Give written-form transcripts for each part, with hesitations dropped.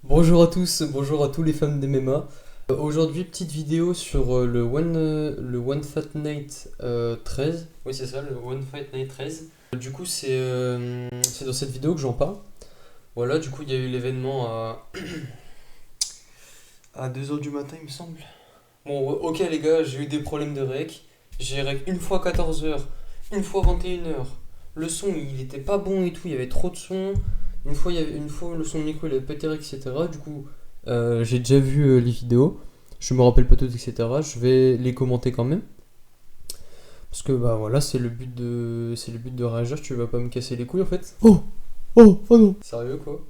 Bonjour à tous, bonjour à tous les fans d'MMA. Aujourd'hui, petite vidéo sur le One Fight Night 13. Oui, c'est ça, le One Fight Night 13. Du coup, c'est dans cette vidéo que j'en parle. Voilà, du coup, il y a eu l'événement à 2h du matin, il me semble. Bon, ok, les gars, j'ai eu des problèmes de rec. J'ai rec une fois 14h, une fois 21h. Le son, il était pas bon et tout, il y avait trop de son. Une fois le son de micro il avait pété, etc. Du coup, j'ai déjà vu les vidéos. Je me rappelle pas toutes, etc. Je vais les commenter quand même. Parce que bah voilà, c'est le but de Rager, tu vas pas me casser les couilles en fait. Oh! Oh! Oh non! Sérieux quoi?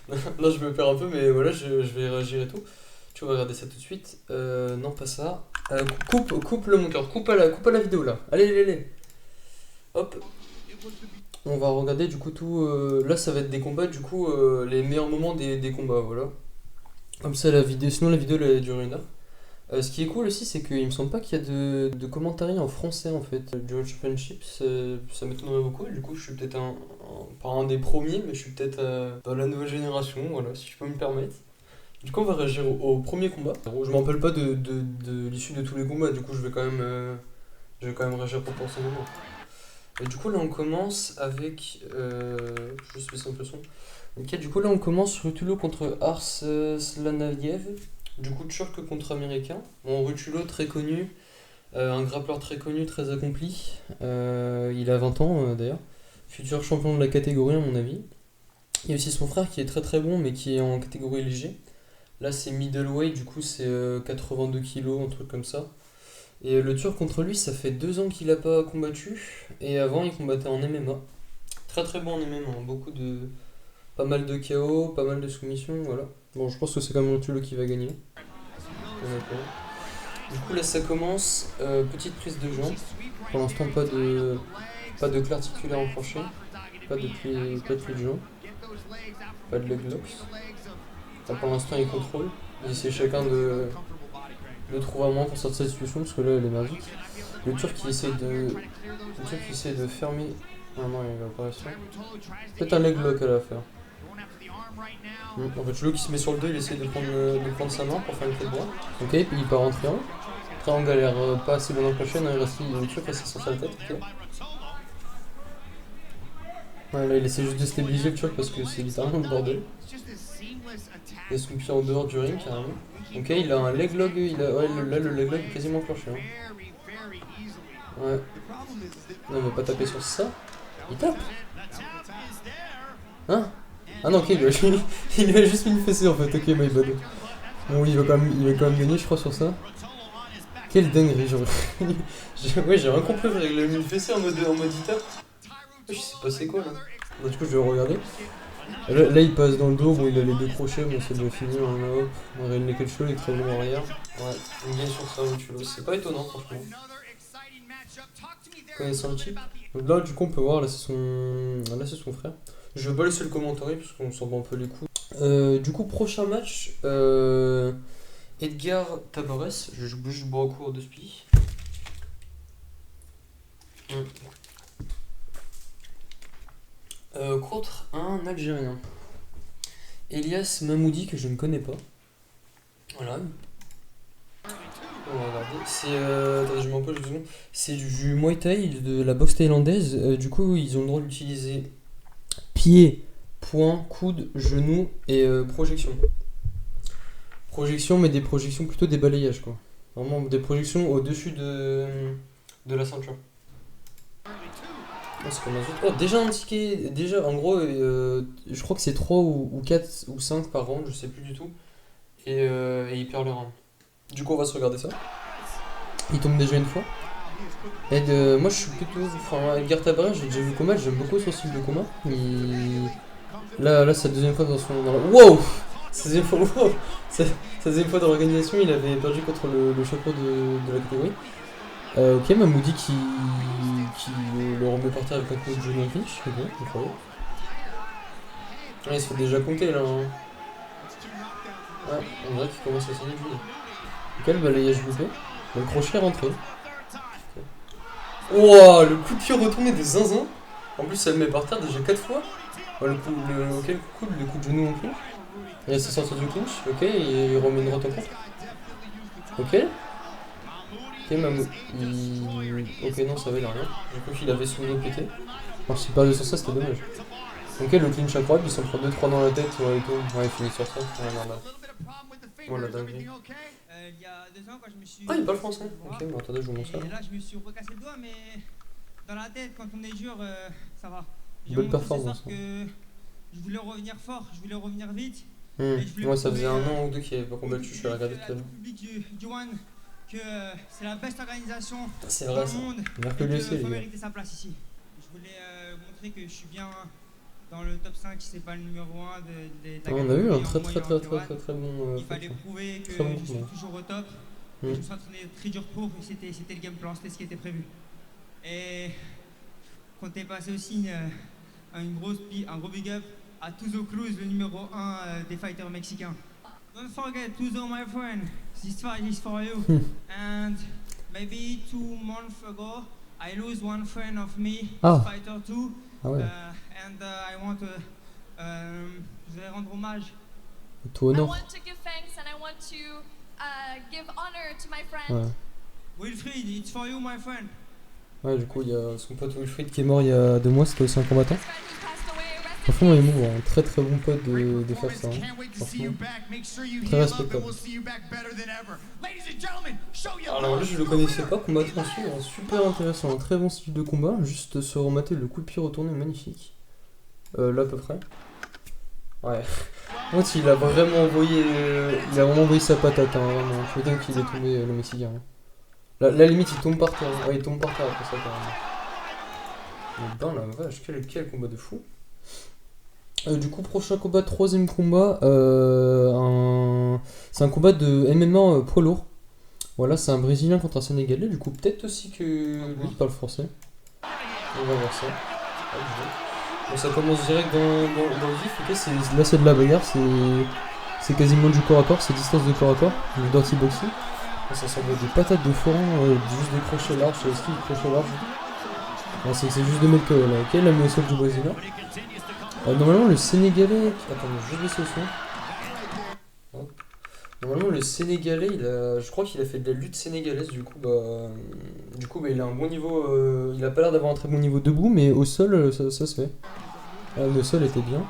Non, je me perds un peu, mais voilà, je vais réagir et tout. Tu vas regarder ça tout de suite. Non, pas ça. Coupe le monteur, coupe à la vidéo là. Allez, allez, allez. Hop. On va regarder du coup tout. Là, ça va être des combats, du coup, les meilleurs moments des combats, voilà. Comme ça, la vidéo. Sinon, la vidéo, elle a duré une heure. Ce qui est cool aussi, c'est qu'il me semble pas qu'il y a de commentaires en français en fait. Du World Championship, ça m'étonnerait beaucoup. Du coup, je suis peut-être pas un des premiers, mais je suis peut-être dans la nouvelle génération, voilà, si je peux me permettre. Du coup, on va réagir au premier combat. Je me rappelle pas de l'issue de tous les combats, du coup, je vais quand même réagir proportionnellement. Et du coup, là, on commence avec. Juste baisser un peu le son. Ok, du coup, là, on commence Rutulo contre Ars Slanaviev. Du coup, turc contre américain. Bon, Rutulo, très connu. Un grappleur très connu, très accompli. Il a 20 ans, d'ailleurs. Futur champion de la catégorie, à mon avis. Il y a aussi son frère qui est très très bon, mais qui est en catégorie léger. Là, c'est middleweight, du coup, c'est 82 kilos, un truc comme ça. Et le Turc contre lui, ça fait 2 ans qu'il a pas combattu. Et avant, il combattait en MMA. Très très bon en MMA, hein. Pas mal de KO, pas mal de soumissions, voilà. Bon, je pense que c'est quand même Rotulo qui va gagner. Honnêtement. Du coup, là, ça commence. Petite prise de jambe. Pour l'instant, pas de clé articulaire enclenché. Pas de pli de jambe. Pas de leg locks. Là, pour l'instant, il contrôle. Il essaie chacun de trouver un moyen pour sortir de cette situation, parce que là, elle est magique. Le Turc qui essaie de fermer. Ah non, il va pas réussir. Peut-être un leg lock à la faire. En fait, Chelo qui se met sur le dos, il essaie de prendre sa main pour faire une tête droite. Ok, puis il part en triangle. Triangle a l'air pas assez bon dans la prochaine, il Turc reste sur sa tête, ok. Ouais, là, il essaie juste de stabiliser le Turc parce que c'est littéralement le bordel. Il a son pied en dehors du ring, carrément. Ok, il a un leg lock, ouais, là, le leg lock est quasiment clenché. Hein. Ouais. Non, il va pas taper sur ça. Il tape. Hein? Ah non, ok, il lui a juste mis une fessée en fait, ok, my bad. Bon, il va quand même gagner, je crois, sur ça. Quelle dinguerie, genre. Ouais, j'ai rien compris, frère, il a mis une fessée en mode il tape. Je sais pas c'est quoi là. Bon, du coup, je vais regarder. Là, il passe dans le dos, bon, il a les deux crochets, bon, ça doit finir, hein, là, hop. On a le nickel show, il est très bon arrière. Ouais, il gagne sur ça, Rutulo. C'est pas étonnant, franchement. Connaissant le type. Donc là, du coup, on peut voir, là, c'est son frère. Je vais pas laisser le commentaire parce qu'on s'en bat un peu les couilles. Du coup, prochain match, Edgar Tabarez. Je bouge bois au cours de spi. Contre un Algérien. Elias Mamoudi, que je ne connais pas. Voilà. On va regarder. Attendez, je m'en pose 2 secondes. C'est du Muay Thai, de la boxe thaïlandaise. Du coup, ils ont le droit d'utiliser pied, poing, coude, genou et projection. Projection, mais des projections plutôt des balayages, quoi. Vraiment des projections au-dessus de la ceinture. Oh, c'est comme un autre. Oh, déjà un ticket. Déjà, en gros, je crois que c'est 3 ou 4 ou 5 par round, je sais plus du tout. Et il perd le round. Du coup, on va se regarder ça. Il tombe déjà une fois. Moi, je suis plutôt. Enfin, Edgar Tabarez, j'ai déjà vu le combat, j'aime beaucoup son style de combat. Là, c'est la deuxième fois dans son. Wow! Sa deuxième fois, wow! Sa deuxième fois dans l'organisation, il avait perdu contre le champion de la catégorie. Ok, Mamoudi qui le remet par terre avec un coup de genou en clinch. Ok, incroyable. Ah, il se fait déjà compter là. Hein. Ouais, on dirait qu'il commence à s'en épuiser. Ok, le balayage loupé. Le crochet est rentré. Wow, le coup de pied retourné des zinzins. En plus, elle le met par terre déjà 4 fois. Ouais, le coup de genou en clinch. Il reste sorti du clinch, ok, il remet une droite en contre. Ok. Ok, ok, non, ça va, il a rien. J'ai cru qu'il avait son dos pété. Alors, s'il perdait sur ça, c'était dommage. Ok, le clinch incroyable, il s'en prend 2-3 dans la tête, ouais, et tout. Ouais, il finit sur ça. Ouais, normal. Voilà, dingue. Il y a 2 ans, quand je me suis. Ah, il parle français. Ok, bon, attendez, je vous montre ça. Et là, je me suis recassé le doigt, mais dans la tête, quand on est dur, ça va. J'ai Belle montré ce soir performance. que je voulais revenir fort, je voulais revenir vite. Ouais, ça faisait 1 an ou 2 qu'il avait pas combattu, je suis regardé tout à l'heure. Le public du One, que c'est la best organisation C'est dans vrai, le ça. monde. Mercredi Et aussi, qu'il faut les gars. mériter sa place ici. Je voulais montrer que je suis bien dans le top 5, si c'est pas le numéro 1 des On a eu un très bon. Il fallait prouver que bon, je suis toujours au top. Je me suis entraîné très dur pour, et c'était le game plan, c'était ce qui était prévu. Et quand t'es passé aussi un gros big up à Tuzo Cruz, le numéro 1 des fighters mexicains. Don't forget, Tuzo, my friend, this fight is for you. And maybe 2 months ago, I lose one friend of me, fighter too. Ah ouais. And I want to, je voudrais rendre hommage. Tout honneur. I want to give thanks and I want to give honor to my friend. Ouais. Wilfried, it's for you, my friend. Ouais, du coup, il y a son pote Wilfried qui est mort il y a 2 mois, c'était aussi un combattant. Franchement, il est mou, un très très bon pote de faire ça. Hein. Franchement, très respectable. Alors lui, je le connaissais pas, combattant aussi, hein, super intéressant, un très bon style de combat. Juste se remater le coup de pied retourné, magnifique. Là à peu près. Ouais. En fait, il a vraiment envoyé sa patate, hein, vraiment. Je m'étonne qu'il est tombé, le Mexicain. Hein. La limite, il tombe par terre. Ouais, il tombe par terre après ça, carrément. Mais ben la vache, quel combat de fou. Du coup, prochain combat, 3ème combat. C'est un combat de MMA poids lourd. Voilà, c'est un Brésilien contre un Sénégalais. Du coup, peut-être aussi que lui il parle français. On va voir ça. Bon, ça commence direct dans le vif. Ok, là, c'est de la bagarre. C'est quasiment du corps à corps. C'est distance de corps à corps. Du dirty boxing. Ça s'envoie des patates de forain, juste des crochets larges, c'est ce qu'il crochet large. C'est juste 2 mètres que là, ok, la mis au sol du Brésilien. Normalement le Sénégalais. Attends, je vais baisser le son. Normalement le Sénégalais, je crois qu'il a fait de la lutte sénégalaise, du coup il a un bon niveau. Il a pas l'air d'avoir un très bon niveau debout, mais au sol ça se fait. Le sol était bien.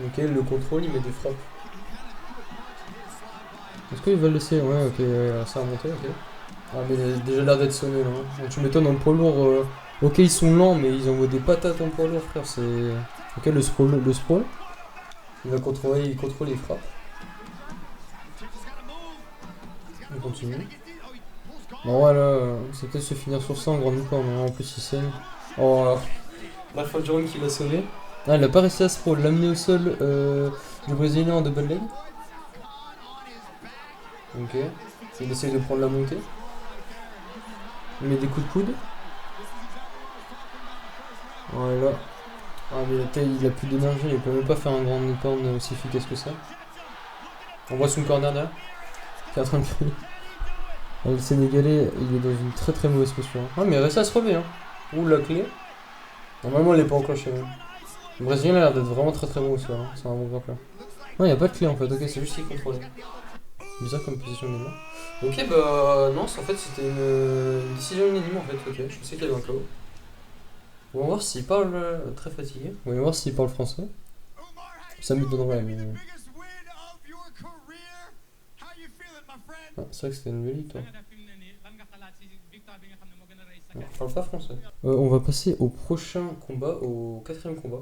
Ok, le contrôle, il met des frappes. Est-ce qu'il va le laisser? Ouais, ok, ça a remonté, ok. Ah, mais il a déjà l'air d'être sonné là. Hein. Tu m'étonnes en poids lourd. Ok, ils sont lents, mais ils envoient des patates en poids lourd, frère. C'est. Ok, le sprawl. Il contrôle les frappes. Il continue. Bon, voilà, c'est peut-être se finir sur ça en grande mouton, mais en plus il saigne. Oh, la fin du round qui l'a sauvé. Ah, il a pas resté à sprawl, l'amener au sol du Brésilien en double leg. Ok, il essaye de prendre la montée. Il met des coups de coude. Voilà. Ah mais il a plus d'énergie, il peut même pas faire un grand corner aussi efficace que ça. On voit son corner derrière, qui est en train de crier. Le Sénégalais, il est dans une très très mauvaise posture. Ah mais il reste à se relever hein. Ouh la clé. Normalement elle est pas enclenchée même. Le Brésilien a l'air d'être vraiment très très bon aussi, hein. C'est un bon grappeur. Non, il n'y a pas de clé en fait, ok, c'est juste qu'il contrôle. Bizarre comme position de main. Ok, bah non, en fait c'était une décision unanime en fait, ok, je sais qu'il y avait un KO. On va voir s'il parle très fatigué. On va voir s'il parle français. Ça m'étonnerait, mais. Ah, c'est vrai que c'était une belle victoire. On parle pas français. On va passer au prochain combat, au 4ème combat.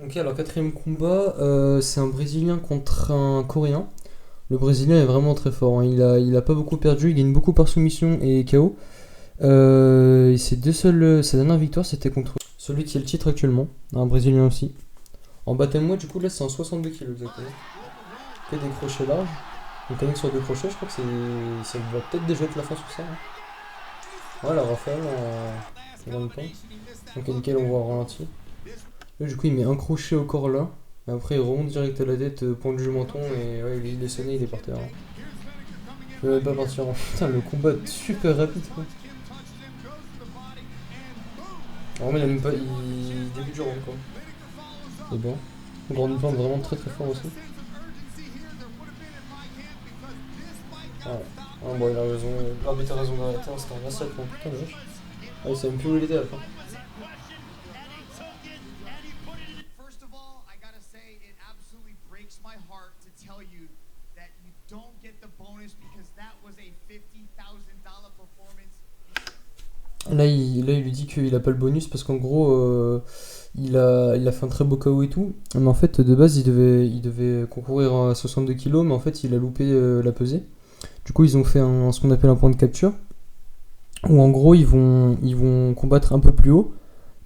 Ok, alors 4ème combat, c'est un Brésilien contre un Coréen. Le Brésilien est vraiment très fort, hein. Il a pas beaucoup perdu, il gagne beaucoup par soumission et KO. Sa dernière victoire c'était contre celui qui est le titre actuellement, un Brésilien aussi. En baptême-moi, du coup là c'est en 62 kg exactement. Fait des crochets larges. On connecte sur 2 crochets, je crois que ça va peut-être déjà être la fin sur ça. Hein. Voilà, Raphaël en même temps. Donc nickel, on voit en ralenti. Là du coup il met un crochet au corps là. Et après il remonte direct à la tête, point du menton et ouais, il est sonné, il est par terre. Hein. Je vais même pas partir en... Putain, le combat est super rapide quoi. Vraiment il a même pas... Il débute du round quoi. C'est bon. Grand plante vraiment très très fort aussi. Ouais. Ah, bon, il a raison. L'arbitre a raison d'arrêter, hein, c'était un massacre, hein, putain, le vache. Ah, il savait même plus où il était à la fin. First of all, I gotta say it absolutely breaks my heart to tell you that you don't get the bonus because that was a $50,000 performance. Là, il lui dit qu'il a pas le bonus parce qu'en gros, il a fait un très beau KO et tout. Mais en fait, de base, il devait concourir à 62 kilos, mais en fait, il a loupé la pesée. Du coup, ils ont fait ce qu'on appelle un point de capture, où en gros, ils vont combattre un peu plus haut,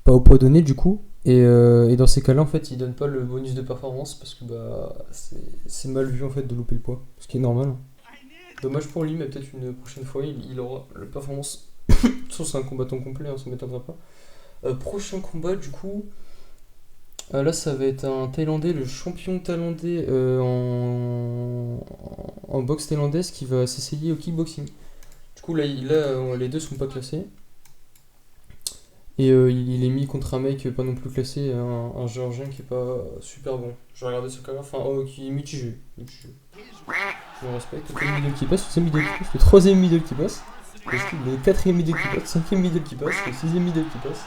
pas au poids donné du coup. Et dans ces cas-là, en fait, ils donnent pas le bonus de performance parce que bah, c'est mal vu en fait de louper le poids, ce qui est normal, hein. Dommage pour lui, mais peut-être une prochaine fois, il aura la performance. Sauf c'est un combattant complet, hein, ça m'étonnera pas. Prochain combat, du coup, là ça va être un Thaïlandais, le champion thaïlandais en boxe thaïlandaise qui va s'essayer au kickboxing. Du coup, là les deux sont pas classés. Et il est mis contre un mec pas non plus classé, un géorgien qui est pas super bon. Je vais regarder ce cas-là, qui est mitigé. Je le respecte. Le middle qui passe, le deuxième middle qui passe, le troisième middle qui passe, le quatrième middle qui passe, le cinquième middle qui passe, le sixième middle qui passe.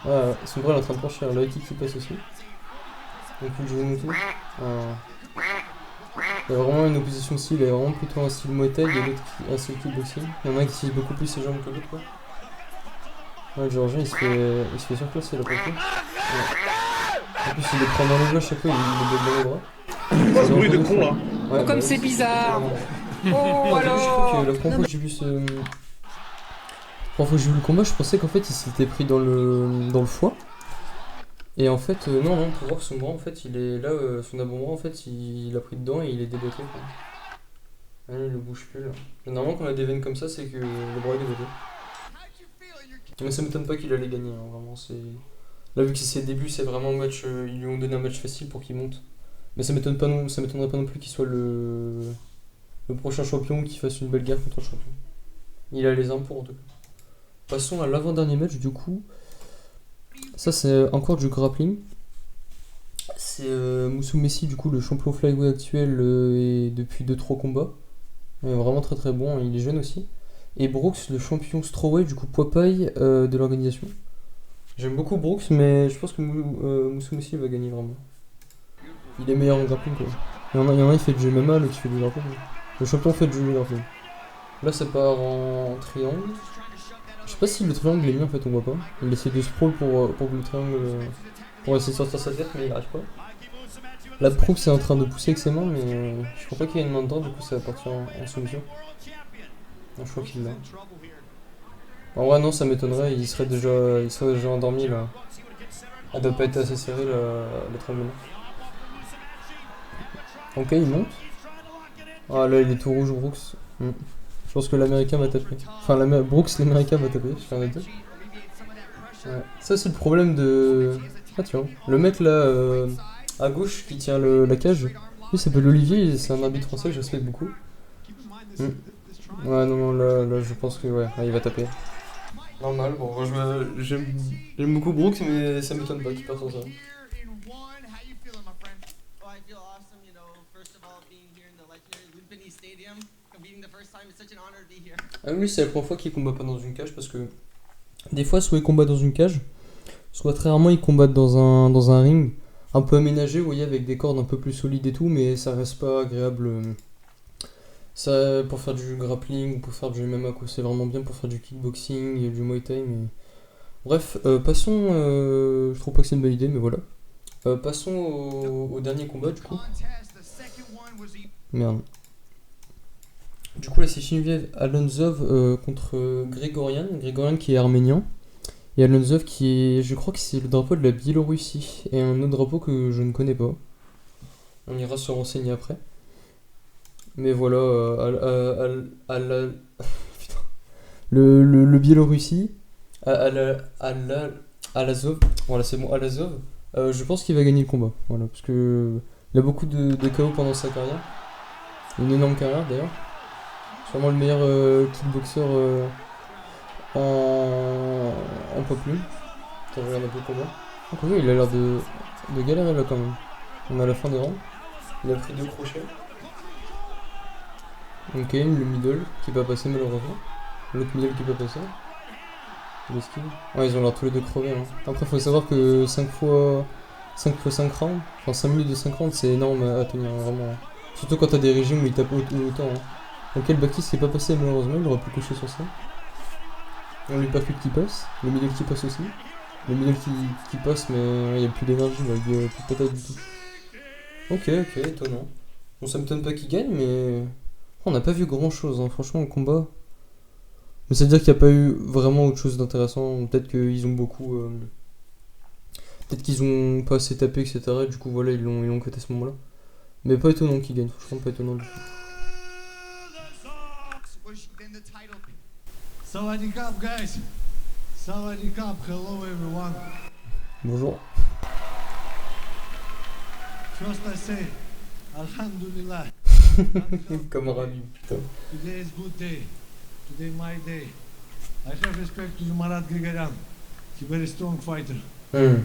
Ah, son bras est en train de franchir, le high kick qui passe aussi. Donc je vais monter. Il y a vraiment une opposition de style, il y a vraiment plutôt un style Muay Thai et l'autre un style kickboxing. Il y en a un qui utilise beaucoup plus ses jambes que l'autre, quoi. Ouais, le géorgien il se fait surclasser là pour le coup. Ouais. En plus il les prend dans les bras chaque fois, il les bloque dans les bras. Oh, ce bruit de con là. Ouais, Comme c'est bizarre. Oh Je crois que alors. la première fois que j'ai vu le combat, je pensais qu'en fait il s'était pris dans le foie. Et en fait, non, pour voir que son bras en fait il est là, son avant-bras en fait il a pris dedans et il est déboîté, quoi. Ouais, il ne bouge plus là. Normalement quand on a des veines comme ça, c'est que le bras est déboîté. Mais ça m'étonne pas qu'il allait gagner, hein, vraiment. Là, vu que c'est ses débuts, c'est vraiment un match. Ils lui ont donné un match facile pour qu'il monte. Mais ça m'étonnerait pas non plus qu'il soit le prochain champion ou qu'il fasse une belle guerre contre le champion. Il a les armes pour en tout cas. Passons à l'avant-dernier match, du coup. Ça, c'est encore du grappling. C'est Moussou Messi, du coup, le champion flyweight actuel et depuis 2-3 combats. Il est vraiment très très bon, il est jeune aussi. Et Brooks, le champion strawweight, du coup poids paille de l'organisation. J'aime beaucoup Brooks, mais je pense que Moussou Messi va gagner vraiment. Il est meilleur en grappling, quoi. Il y en a, il fait du MMA, l'autre qui fait du grappling. Le champion fait du grappling. Là, ça part en triangle. Je sais pas si le triangle est mis, en fait, on voit pas. Il essaie de sprawl pour que le triangle. Pour essayer de sortir sa tête, mais il arrive pas. Là, Brooks est en train de pousser avec ses mains, mais je crois pas qu'il y ait une main dedans, du coup, ça va partir en soumission. Je crois qu'il l'a. En vrai, non, ça m'étonnerait, il serait déjà endormi là. Elle doit pas être assez serrée l'étranglement. Ok, il monte. Ah là, il est tout rouge, Brooks. Je pense que l'américain va taper. Enfin, Brooks, l'américain va taper, je fais un des deux. Ouais. Ça, c'est le problème de. Ah, tiens, le mec là à gauche qui tient la cage, lui, s'appelle Olivier, c'est un arbitre français que je respecte beaucoup. Ouais, non, là, je pense que ouais, il va taper. Normal, bon, moi j'aime beaucoup Brooks, mais ça m'étonne pas qu'il parte sur ça. Ah oui, c'est la première fois qu'il combat pas dans une cage parce que des fois, soit il combat dans une cage, soit très rarement il combat dans un ring un peu aménagé, vous voyez, avec des cordes un peu plus solides et tout, mais ça reste pas agréable. Ça, pour faire du grappling ou pour faire du MMA, quoi, c'est vraiment bien pour faire du kickboxing et du Muay Thai, mais... Bref, passons... je trouve pas que c'est une bonne idée, mais voilà. Passons au dernier combat, du coup. Merde. Du coup, là, c'est Shinviev Alonzov contre Grégorian. Grégorian qui est arménien. Et Alonzov qui est... Je crois que c'est le drapeau de la Biélorussie. Et un autre drapeau que je ne connais pas. On ira se renseigner après. Mais voilà, putain. Le Biélorussie, Alazov, voilà c'est bon, Alazov, je pense qu'il va gagner le combat, voilà, parce que il a beaucoup de KO pendant sa carrière, une énorme carrière d'ailleurs, c'est vraiment le meilleur kickboxer en poids plume. Attends, je regarde un peu le combat. Donc oui, il a l'air de galérer là quand même. On a la fin des rangs, il a pris 2 crochets. Ok, le middle qui est pas passé malheureusement. L'autre middle qui est pas passé. L'esquive. Ouais, ils ont l'air tous les deux crevés. Hein. Après, faut savoir que 5 fois 5 rounds, enfin 5 minutes de 5 rounds, c'est énorme à tenir, hein, vraiment. Surtout quand t'as des régimes où ils tapent autant. Hein. Ok, le backkick c'est pas passé malheureusement, il aurait pu coucher sur ça. On lui percute qui passe, le middle qui passe aussi. Le middle qui passe, mais il n'y a plus d'énergie, il n'y a plus de patate du tout. Ok, étonnant. Bon, ça me m'étonne pas qu'il gagne, mais on n'a pas vu grand chose, hein, franchement, au combat. Mais ça veut dire qu'il n'y a pas eu vraiment autre chose d'intéressant. Peut-être qu'ils ont beaucoup. Peut-être qu'ils ont pas assez tapé, etc. Du coup, voilà, ils l'ont cut à ce moment-là. Mais pas étonnant qu'il gagne, franchement, pas étonnant du tout. Sawadee Cup, guys. Sawadee Cup. Hello, everyone. Bonjour. First I say, Alhamdulillah. Comme ravi, putain. Today is good day. Today my day. I have respect to Marat Grigoryan. He's a very strong fighter. Je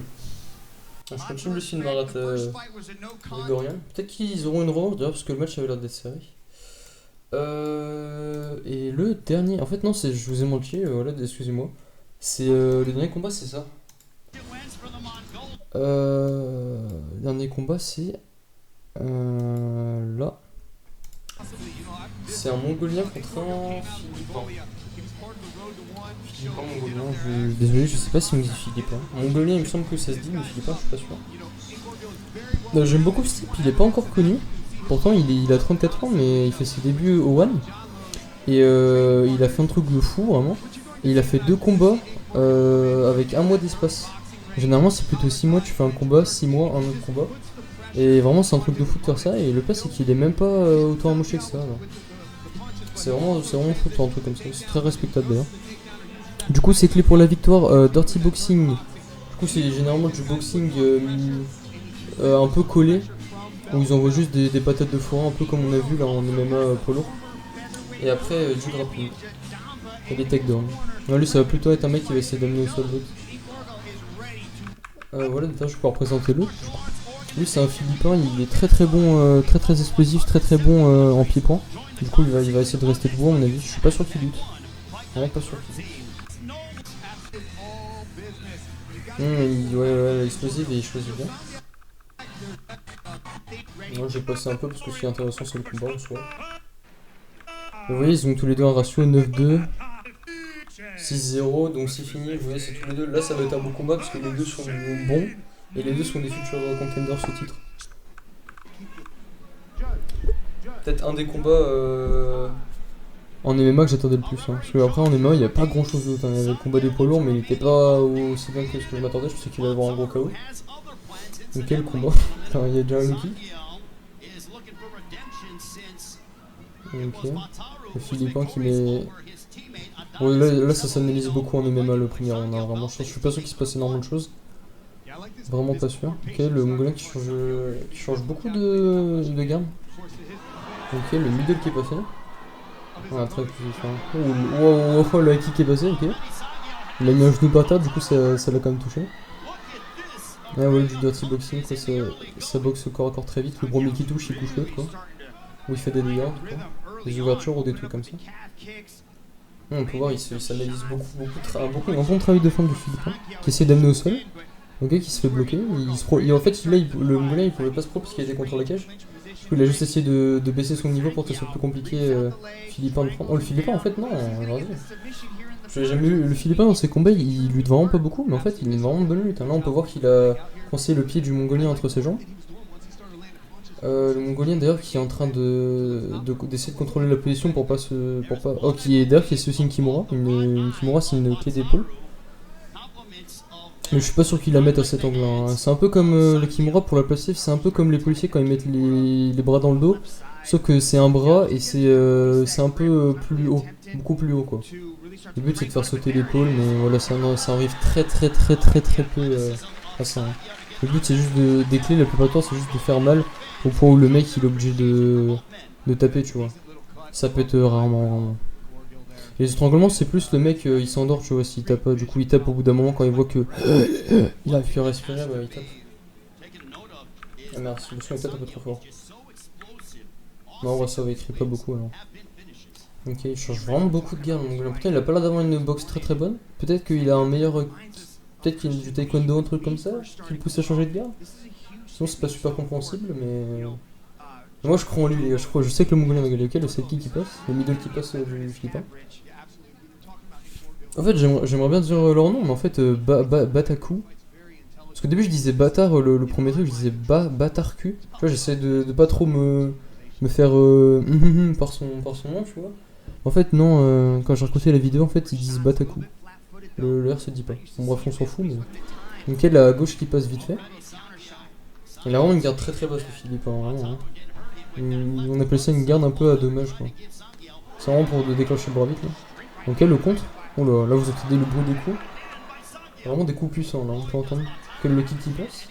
continue le film Marat Grigoryan. Peut-être qu'ils auront une revanche d'ailleurs parce que le match avait l'air d'être serré. Et le dernier, en fait non, je vous ai menti, voilà, excusez-moi. C'est le dernier combat, c'est ça. Le dernier combat, c'est là. C'est un Mongolien contre un Philippin. Philippin, Mongolien, désolé, je sais pas si on dit Philippin. Mongolien, il me semble que ça se dit, mais Philippin, je suis pas sûr. J'aime beaucoup ce type, il est pas encore connu. Pourtant, il a 34 ans, mais il fait ses débuts au One. Et il a fait un truc de fou, vraiment. Et il a fait 2 combats avec 1 mois d'espace. Généralement, c'est plutôt 6 mois, tu fais un combat, 6 mois, un autre combat. Et vraiment, c'est un truc de fou de faire ça. Et le pire, c'est qu'il est même pas autant amoché que ça. C'est vraiment fou de faire un truc comme ça. C'est très respectable d'ailleurs. Du coup, c'est clé pour la victoire. Dirty Boxing. Du coup, c'est généralement du boxing un peu collé. Où ils envoient juste des patates de forain, un peu comme on a vu là en MMA polo. Et après, du grappling. Et des takedowns. Non, lui, ça va plutôt être un mec qui va essayer d'amener au sol l'autre. Voilà, d'ailleurs, je vais pouvoir présenter l'autre. Lui, c'est un Philippin, il est très bon, très explosif, très bon en pied-point. Du coup, il va essayer de rester debout, à mon avis. Je suis pas sûr qu'il lutte. Vraiment pas sûr qu'il lutte. Ouais, explosif et il choisit bien. Moi, je vais passer un peu parce que ce qui est intéressant, c'est le combat en soi. Vous voyez, ils ont tous les deux un ratio 9-2, 6-0, donc c'est fini. Vous voyez, c'est tous les deux. Là, ça va être un beau combat parce que les deux sont bons. Et les deux sont des futurs contenders ce titre. Peut-être un des combats en MMA que j'attendais le plus. Hein. Parce qu'après en MMA il n'y a pas grand chose d'autre. Hein. Il y avait le combat des poids lourds mais il n'était pas aussi bien que ce que je m'attendais. Je pensais qu'il allait avoir un gros KO. Donc quel combat. Il y a déjà un kick. Ok. Le Philippin qui met... Ouais, là ça s'analyse beaucoup en MMA le premier round. Hein. Vraiment, je suis pas sûr qu'il se passe énormément de choses. Vraiment pas sûr. Ok, le Mongolien qui change beaucoup de gamme. Ok, le middle qui est passé. Ah, très wow, le kick est passé, ok. Il a mis un genou par terre, du coup ça l'a quand même touché. Ah ouais, du dirty boxing, ça boxe au corps à corps très vite. Le premier qui touche, il couche l'autre quoi. Ou il fait des dégâts, des ouvertures ou des trucs comme ça. On peut voir, il s'analyse beaucoup, un bon travail de fond du Philippin, qui essaie d'amener au sol. Ok, qui se fait bloquer. En fait, là, le Mongolien il pouvait pas se pro parce qu'il était contre la cage. Du coup, il a juste essayé de baisser son niveau pour que ce soit plus compliqué. Philippin de prendre. Oh, le Philippin en fait, non, j'ai jamais eu. Le Philippin dans ses combats, il lutte vraiment pas beaucoup, mais en fait, il est vraiment de bonne lutte. Là, on peut voir qu'il a coincé le pied du Mongolien entre ses jambes. Le Mongolien d'ailleurs qui est en train d'essayer de contrôler la position pour pas. Oh, qui est aussi une Kimura. Une Kimura, c'est une clé d'épaule. Mais je suis pas sûr qu'ils la mettent à cet angle-là. Hein. C'est un peu comme le Kimura pour la placer, c'est un peu comme les policiers quand ils mettent les bras dans le dos. Sauf que c'est un bras et c'est un peu plus haut, beaucoup plus haut quoi. Le but c'est de faire sauter l'épaule, mais voilà, ça arrive très peu à ça. Hein. Le but c'est juste des clés, la plupart du temps c'est juste de faire mal au point où le mec il est obligé de taper, tu vois. Ça pète rarement. Et les étranglements, c'est plus le mec, il s'endort, tu vois, s'il tape pas. Du coup, il tape au bout d'un moment quand il voit que il a pu respirer, bah il tape. Ah merde, le son est peut-être un peu trop fort. Non, on va ça va écrire pas beaucoup alors. Ok, il change vraiment beaucoup de garde, le Mongolien. Pourtant, il a pas l'air d'avoir une boxe très très bonne. Peut-être qu'il a un meilleur. Peut-être qu'il a du taekwondo, un truc comme ça, qui le pousse à changer de garde. Sinon, c'est pas super compréhensible, mais. Moi, je crois en lui, les gars. Je sais que le Mongolien va gagner. Lequel, le sidekick qui passe, le middle qui passe du Philippin. En fait, j'aimerais bien dire leur nom, mais en fait, Bataku. Parce qu'au début, je disais bâtard, le premier truc, je disais bâtard cul. Tu vois, j'essaie de pas trop me faire par son nom, tu vois. En fait, non, quand j'ai raconté la vidéo, en fait, ils disent Bataku. Le R se dit pas. Bon, bref, on s'en fout, mais. Donc, il y a la gauche qui passe vite fait. Il a vraiment une garde très très basse, le Philippe, hein, vraiment. Hein. On appelle ça une garde un peu à dommage, quoi. C'est vraiment pour déclencher le bras vite, là. Donc, le contre. Oh là vous entendez le bruit des coups. Vraiment des coups puissants, là, on peut entendre. Quel le kick qui passe.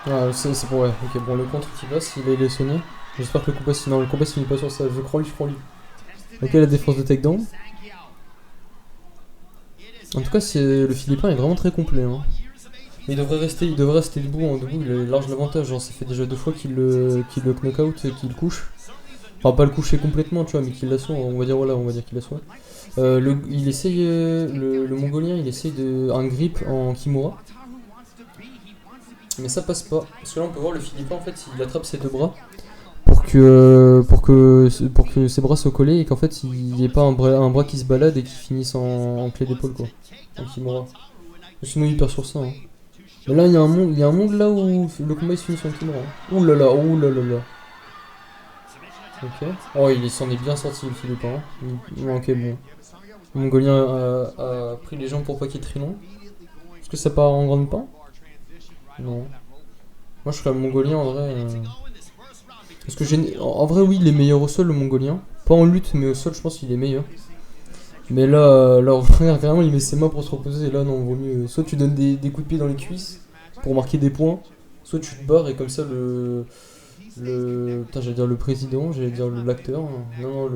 Ah, c'est pour ouais, ok, bon, le contre qui passe, il est sonné. J'espère que le coup passe, non, le coup passe finit pas sur ça, je crois lui. Ok, la défense de takedown. En tout cas, le Philippin est vraiment très complet. Hein. Il devrait rester debout, hein, debout, il a large l'avantage, genre, ça fait déjà 2 fois qu'il le knock-out, qu'il le couche. Enfin, pas le coucher complètement, tu vois, mais qu'il l'assoit, on va dire qu'il l'assoit. Il essaye, le Mongolien, il essaye un grip en Kimura. Mais ça passe pas. Parce que là, on peut voir le Philippin, en fait, il attrape ses 2 bras pour que ses bras soient collés et qu'en fait, il n'y ait pas un bras qui se balade et qui finisse en clé d'épaule, quoi. En Kimura. Sinon, il perd sur ça. Hein. Mais là, il y a un monde là où le combat il se finit sur un Kimura. Hein. Ouh là là. Ok. Oh, il s'en est bien sorti, le Philippin. Ok, bon. Le Mongolien a pris les jambes pour pas qu'il y ait trilon. Est-ce que ça part en grande pas? Non. Moi, je serais le Mongolien en vrai. Parce que en vrai, oui, il est meilleur au sol, le Mongolien. Pas en lutte, mais au sol, je pense qu'il est meilleur. Mais là vraiment, il met ses mains pour se reposer. Et là, non, vaut mieux. Soit tu donnes des coups de pied dans les cuisses pour marquer des points, soit tu te barres et comme ça, putain, j'allais dire le président, j'allais dire l'acteur. Non,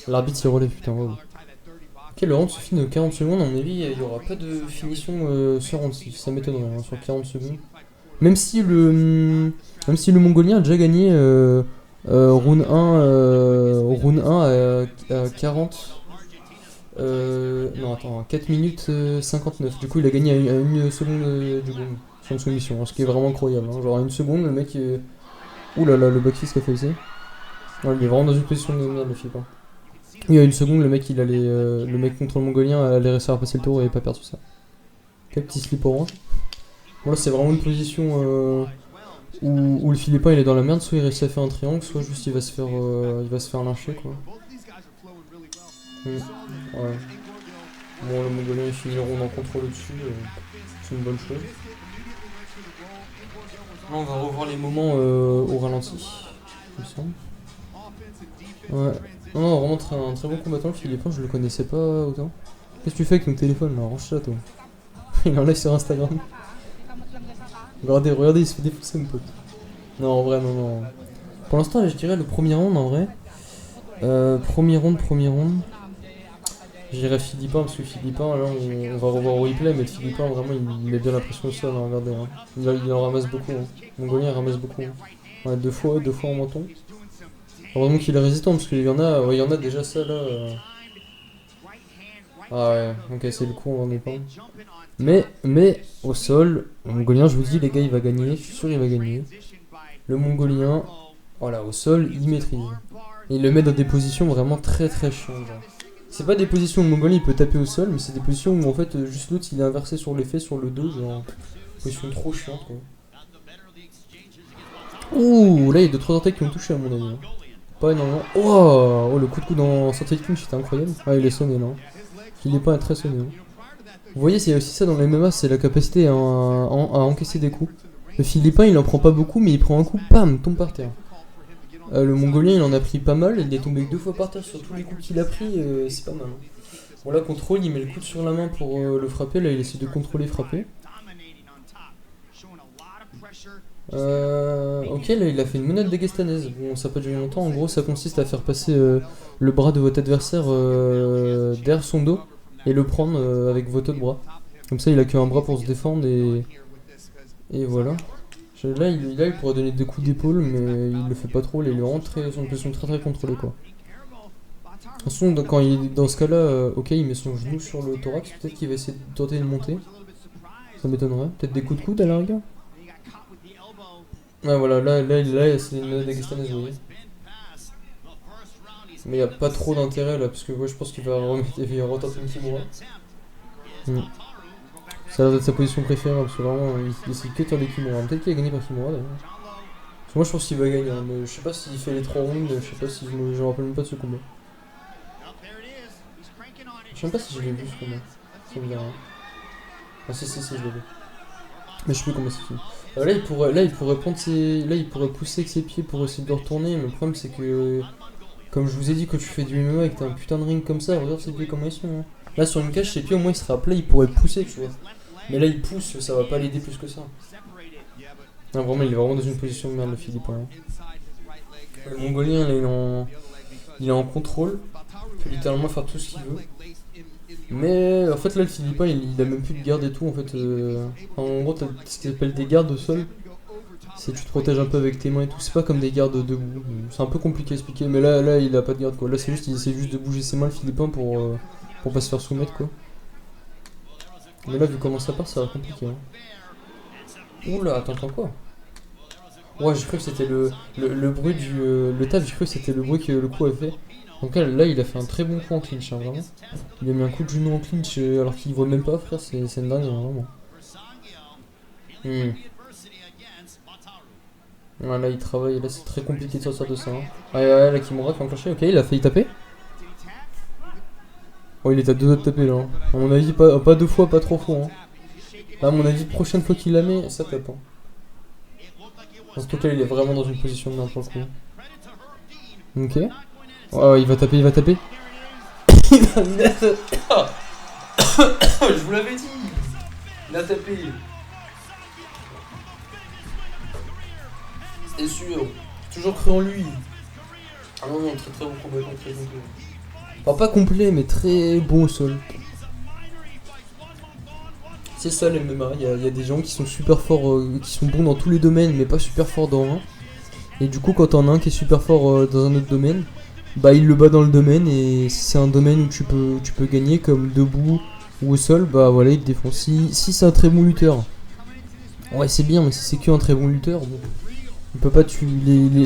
l'arbitre il relève, putain, wow. Ok, le round se finit de 40 secondes, à mon avis, il n'y aura pas de finition sur round 6, ça m'étonnerait, hein, sur 40 secondes. Même si le Mongolien a déjà gagné round 1 à 40. Non, attends, 4 minutes 59. Du coup, il a gagné à 1 seconde du coup, son soumission, hein, ce qui est vraiment incroyable. Hein. Genre, à 1 seconde, le mec. Ouh là là, le backfist qu'il a fait ici. Ouais, il est vraiment dans une position de merde, le Philippin. Il y a 1 seconde, le mec le mec contre le Mongolien allait réussir à passer le tour et pas perdre sur ça. Quel petit slip orange. Bon, là, c'est vraiment une position où le Philippin il est dans la merde, soit il réussit à faire un triangle, soit juste il va se faire lyncher, quoi. Ouais. Bon, le Mongolien il finit le round en contrôle au-dessus, c'est une bonne chose. Là, on va revoir les moments au ralenti, il me semble. Ouais. Non, vraiment un très bon combattant, le Philippin, je le connaissais pas autant. Qu'est-ce que tu fais avec ton téléphone là? Range-ça, toi. Il en live sur Instagram. Regardez, il se fait défoncer, mon pote. Non, en vrai, non. Pour l'instant, je dirais le premier round, en vrai. Premier round. J'irais Philippin, parce que Philippin, là, on va revoir au replay, mais Philippin, vraiment, il met bien la pression au sol, hein, regardez. Hein. Il en ramasse beaucoup. Hein. Mongolien, il ramasse beaucoup. Hein. Ouais, deux fois en menton. Heureusement qu'il est résistant, parce qu'il y en a déjà ça, là. Ah ouais, ok, c'est le coup, on en est pas. Mais, au sol, le Mongolien, je vous dis, les gars, il va gagner. Je suis sûr, il va gagner. Le Mongolien, voilà, au sol, il maîtrise. Et il le met dans des positions vraiment très très chiantes. C'est pas des positions où le Mongolien il peut taper au sol, mais c'est des positions où en fait, juste l'autre il est inversé sur les fesses, sur le dos, genre. Position trop chiante, quoi. Ouh, là il y a 2-3 attaques qui ont touché à mon avis. Hein. Pas énormément. Oh, le coup de coude dans Santé King, c'était incroyable. Ah, il est sonné là. Il est pas très sonné. Hein. Vous voyez, c'est aussi ça dans les MMA, c'est la capacité à encaisser des coups. Le Philippin il en prend pas beaucoup, mais il prend un coup, pam, tombe par terre. Le Mongolien il en a pris pas mal, il est tombé 2 fois par terre sur tous les coups qu'il a pris, c'est pas mal. Hein. Bon là, contrôle, il met le coude sur la main pour le frapper, là il essaie de contrôler frapper. Ok, là il a fait une monade dagestanaise. Bon, ça n'a pas duré longtemps. En gros, ça consiste à faire passer le bras de votre adversaire derrière son dos et le prendre avec votre autre bras. Comme ça, il a qu'un bras pour se défendre et voilà. Là, il pourrait donner des coups d'épaule, mais il le fait pas trop. Là, il est vraiment sur une position très très contrôlée, quoi. De toute façon, quand il est dans ce cas-là, ok, il met son genou sur le thorax. Peut-être qu'il va essayer de tenter de monter. Ça m'étonnerait. Peut-être des coups de coude à la rigueur. Ouais, voilà, là c'est une Dagestanaise, vous voyez. Mais il n'y a pas trop d'intérêt là, parce que ouais, je pense qu'il va retenter une Kimura. Ça a l'air d'être sa position préférée, parce que vraiment, il essaie que de faire des Kimura. Peut-être qu'il a gagné par Kimura d'ailleurs. Parce que moi je pense qu'il va gagner, hein, mais je sais pas s'il fait les 3 rounds, je sais pas si je me rappelle même pas de ce combat. Je sais même pas si je l'ai vu ce combat. Ça me dit rien. Ah si, je l'ai vu. Mais je sais plus comment c'est fini. Là il pourrait prendre ses. Là il pourrait pousser avec ses pieds pour essayer de le retourner, mais le problème c'est que. Comme je vous ai dit, quand tu fais du MMA et que t'as un putain de ring comme ça, regarde ses pieds comment ils sont. Hein. Là sur une cage, ses pieds au moins il sera plat, il pourrait pousser, tu vois. Mais là il pousse, ça va pas l'aider plus que ça. Non, vraiment, il est vraiment dans une position de merde le Philippin. Hein. Le Mongolien là, il est en contrôle, il peut littéralement faire tout ce qu'il veut. Mais en fait là le Philippin il a même plus de garde et tout en fait. En gros t'as ce qu'ils appellent des gardes au sol. C'est tu te protèges un peu avec tes mains et tout, c'est pas comme des gardes debout. C'est un peu compliqué à expliquer, mais là il a pas de garde quoi. Là c'est juste, il essaie juste de bouger ses mains le Philippin pour pas se faire soumettre quoi. Mais là vu comment ça part ça va être compliqué. Hein. Oula, attends quoi? Ouais j'ai cru que c'était le bruit du... le taf, j'ai cru que c'était le bruit que le coup a fait. Donc là il a fait un très bon coup en clinch hein, vraiment. Il a mis un coup de genou en clinch alors qu'il voit même pas frère, c'est une dingue hein, vraiment. Ouais, là il travaille, là c'est très compliqué de sortir de ça. Hein. Ouais, la Kimura qui a enclenché, ok, il a failli taper. Oh, il est à 2 doigts de taper là. Hein. À mon avis, pas 2 fois, pas 3 fois. Hein. Là, à mon avis, prochaine fois qu'il la met, ça tape. Hein. Dans ce cas, il est vraiment dans une position de merde pour le coup. Ok. Oh, il va taper, il va taper. Je vous l'avais dit. Il a tapé. C'est sûr, toujours cru en lui. Ah non, très très bon combattant, très bon combattant. Enfin, pas complet, mais très bon au sol. C'est ça le MMA, il y a des gens qui sont super forts, qui sont bons dans tous les domaines, mais pas super forts dans un. Et du coup, quand t'en as un qui est super fort dans un autre domaine, bah il le bat dans le domaine, et si c'est un domaine où tu peux gagner, comme debout ou au sol, bah voilà, il te défonce. Si c'est un très bon lutteur, ouais c'est bien, mais si c'est qu'un très bon lutteur, bon... Il peut pas tuer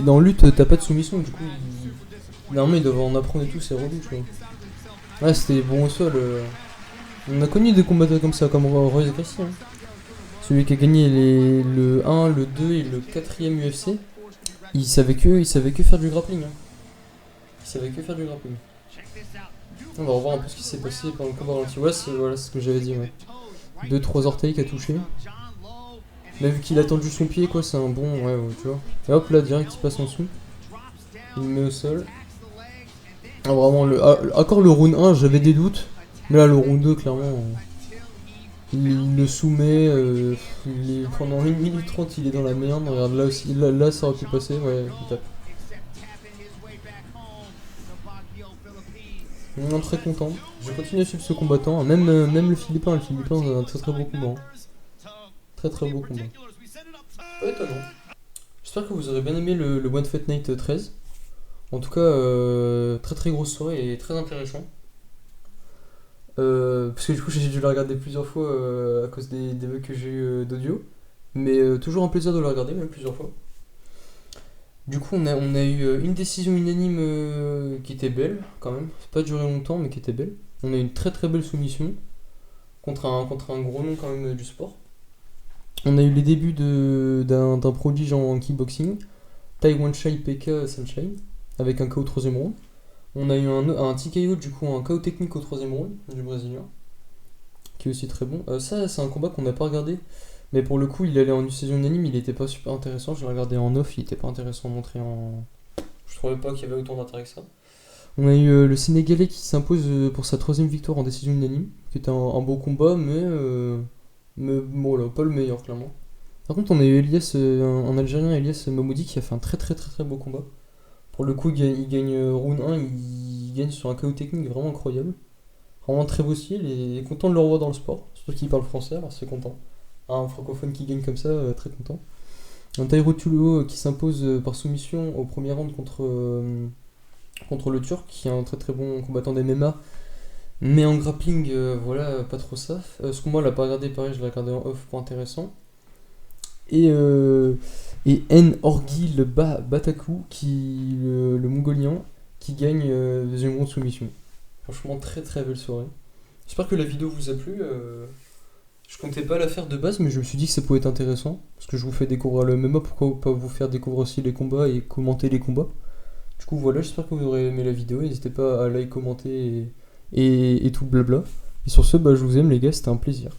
dans lutte t'as pas de soumission du coup normalement ils doivent en apprendre et tout c'est relou tu vois. Ouais c'était bon au sol On a connu des combattants comme ça comme Royce Gracie hein. Celui qui a gagné le 1, le 2 et le 4ème UFC. Il savait que faire du grappling hein. Il savait que faire du grappling. On va revoir un peu ce qui s'est passé pendant le combat dans le West. Voilà ce que j'avais dit ouais. 2-3 orteils qu'a touché. Mais vu qu'il a tendu son pied quoi, c'est un bon, ouais, tu vois. Et hop là, direct il passe en dessous. Il le met au sol. Ah, vraiment, encore le round 1, j'avais des doutes. Mais là, le round 2, clairement, il le soumet. Pendant 1 minute 30, il est dans la merde. Regarde, là aussi, là ça aurait pu passer. Ouais, il tape. Non, très content. Je continue à suivre ce combattant. Même le Philippin, c'est un très très beau combat. Très très beau combat. Pas étonnant. J'espère que vous aurez bien aimé le One Fight Night 13. En tout cas, très très grosse soirée et très intéressant. Parce que du coup j'ai dû la regarder plusieurs fois à cause des bugs que j'ai eu d'audio. Mais toujours un plaisir de la regarder, même plusieurs fois. Du coup on a eu une décision unanime qui était belle quand même. C'est pas duré longtemps mais qui était belle. On a eu une très très belle soumission contre un gros nom quand même du sport. On a eu les débuts d'un prodige en kickboxing, Taiwan Shai PK Sunshine, avec un KO au 3ème round. On a eu un TKO du coup, un KO technique au 3ème round du Brésilien, qui est aussi très bon. Ça c'est un combat qu'on n'a pas regardé, mais pour le coup il allait en une saison unanime, il était pas super intéressant, je l'ai regardé en off, il était pas intéressant montré en... Je trouvais pas qu'il y avait autant d'intérêt que ça. On a eu le Sénégalais qui s'impose pour sa 3ème victoire en décision unanime, qui était un beau combat, mais bon là, pas le meilleur clairement. Par contre on a eu Elias, un Algérien Elias Mamoudi qui a fait un très très très très beau combat. Pour le coup il gagne round 1, il gagne sur un KO technique vraiment incroyable. Vraiment très beau style et content de le revoir dans le sport, surtout qu'il parle français alors c'est content. Un francophone qui gagne comme ça, très content. Un Tairo Tulo qui s'impose par soumission au premier round contre le Turc, qui est un très très bon combattant d'MMA. Mais en grappling, voilà, pas trop ça. Ce combat, on l'a pas regardé, pareil, je l'ai regardé en off, pas intéressant. Et N. Orgil Bataku, le mongolien, qui gagne deuxième round de soumission. Franchement, très très belle soirée. J'espère que la vidéo vous a plu. Je comptais pas la faire de base, mais je me suis dit que ça pouvait être intéressant. Parce que je vous fais découvrir le MMA, pourquoi pas vous faire découvrir aussi les combats et commenter les combats. Du coup, voilà, j'espère que vous aurez aimé la vidéo. N'hésitez pas à like, commenter et tout le blabla. Et sur ce, je vous aime les gars, c'était un plaisir.